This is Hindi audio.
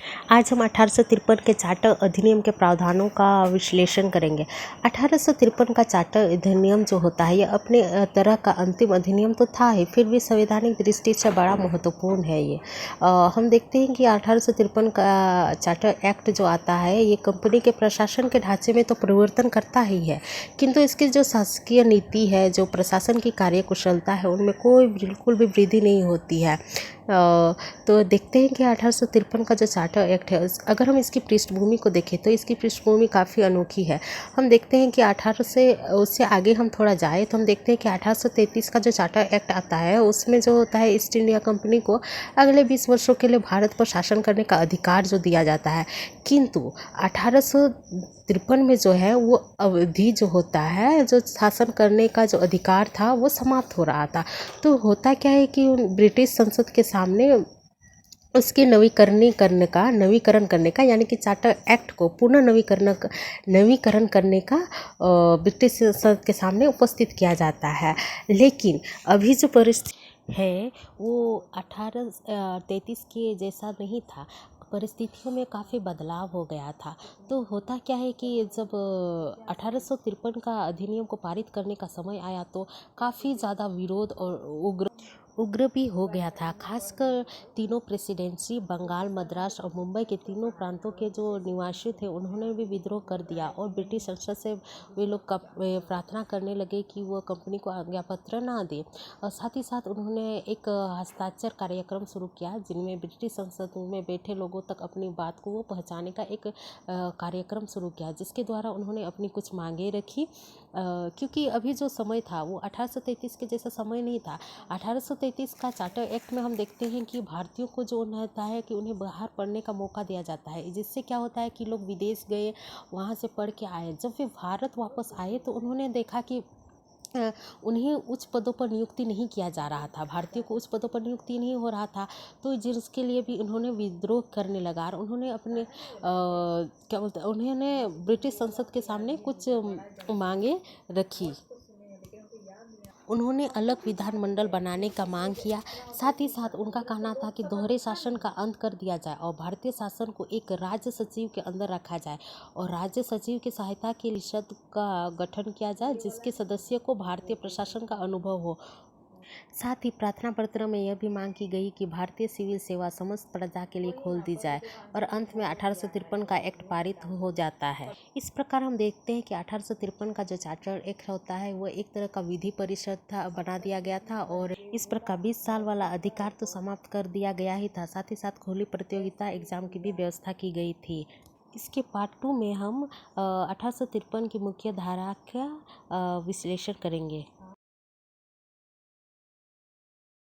आज हम 1853 के चार्टर अधिनियम के प्रावधानों का विश्लेषण करेंगे। 1853 का चार्टर अधिनियम जो होता है, ये अपने तरह का अंतिम अधिनियम तो था ही, फिर भी संवैधानिक दृष्टि से बड़ा महत्वपूर्ण है ये। हम देखते हैं कि 1853 का चार्टर एक्ट जो आता है, ये कंपनी के प्रशासन के ढांचे में तो परिवर्तन करता ही है, किंतु इसकी जो शासकीय नीति है, जो प्रशासन की कार्यकुशलता है, उनमें कोई बिल्कुल भी वृद्धि नहीं होती है। तो देखते हैं कि 1853 का जो चार्टर एक्ट है, अगर हम इसकी पृष्ठभूमि को देखें तो इसकी पृष्ठभूमि काफ़ी अनोखी है। हम देखते हैं कि 18 से उससे आगे हम थोड़ा जाए तो हम देखते हैं कि 1833 का जो चार्टर एक्ट आता है, उसमें जो होता है, ईस्ट इंडिया कंपनी को अगले 20 वर्षों के लिए भारत पर शासन करने का अधिकार जो दिया जाता है, किंतु 1853 में जो है वो अवधि जो होता है, जो शासन करने का जो अधिकार था, वो समाप्त हो रहा था। तो होता क्या है कि ब्रिटिश संसद के सामने उसके नवीकरण करने का यानी कि चार्टर एक्ट को पुनः नवीकरण करने का ब्रिटिश संसद के सामने उपस्थित किया जाता है। लेकिन अभी जो परिस्थिति है वो 1833 के जैसा नहीं था, परिस्थितियों में काफ़ी बदलाव हो गया था। तो होता क्या है कि जब 1853 का अधिनियम को पारित करने का समय आया तो काफ़ी ज़्यादा विरोध और उग्र भी हो गया था। खासकर तीनों प्रेसिडेंसी, बंगाल, मद्रास और मुंबई के तीनों प्रांतों के जो निवासी थे, उन्होंने भी विद्रोह कर दिया और ब्रिटिश संसद से वे लोग प्रार्थना करने लगे कि वो कंपनी को आज्ञापत्र ना दे। और साथ ही साथ उन्होंने एक हस्ताक्षर कार्यक्रम शुरू किया, जिनमें ब्रिटिश संसद में बैठे लोगों तक अपनी बात को वो पहुँचाने का एक कार्यक्रम शुरू किया, जिसके द्वारा उन्होंने अपनी कुछ मांगें रखी। क्योंकि अभी जो समय था वो 1833 के जैसा समय नहीं था। 1833 का चार्टर एक्ट में हम देखते हैं कि भारतीयों को जो होता है कि उन्हें बाहर पढ़ने का मौका दिया जाता है, जिससे क्या होता है कि लोग विदेश गए, वहाँ से पढ़ के आए। जब वे भारत वापस आए तो उन्होंने देखा कि उन्हें उच्च पदों पर नियुक्ति नहीं किया जा रहा था, भारतीयों को उच्च पदों पर नियुक्ति नहीं हो रहा था। तो जिसके लिए भी उन्होंने विद्रोह करने लगा और उन्होंने अपने क्या बोलते हैं, उन्होंने ब्रिटिश संसद के सामने कुछ मांगे रखी। उन्होंने अलग विधानमंडल बनाने का मांग किया। साथ ही साथ उनका कहना था कि दोहरे शासन का अंत कर दिया जाए और भारतीय शासन को एक राज्य सचिव के अंदर रखा जाए और राज्य सचिव की सहायता के लिए परिषद का गठन किया जाए, जिसके सदस्य को भारतीय प्रशासन का अनुभव हो। साथ ही प्रार्थना पत्र में यह भी मांग की गई कि भारतीय सिविल सेवा समस्त प्रजा के लिए खोल दी जाए और अंत में 1853 का एक्ट पारित हो जाता है। इस प्रकार हम देखते हैं कि 1853 का जो चार्टर एक्ट होता है, वो एक तरह का विधि परिषद था, बना दिया गया था और इस प्रकार 20 साल वाला अधिकार तो समाप्त कर दिया गया ही था। साथ ही साथ खुली प्रतियोगिता एग्जाम की भी व्यवस्था की गई थी। इसके पार्ट 2 में हम 1853 की मुख्य धारा का विश्लेषण करेंगे।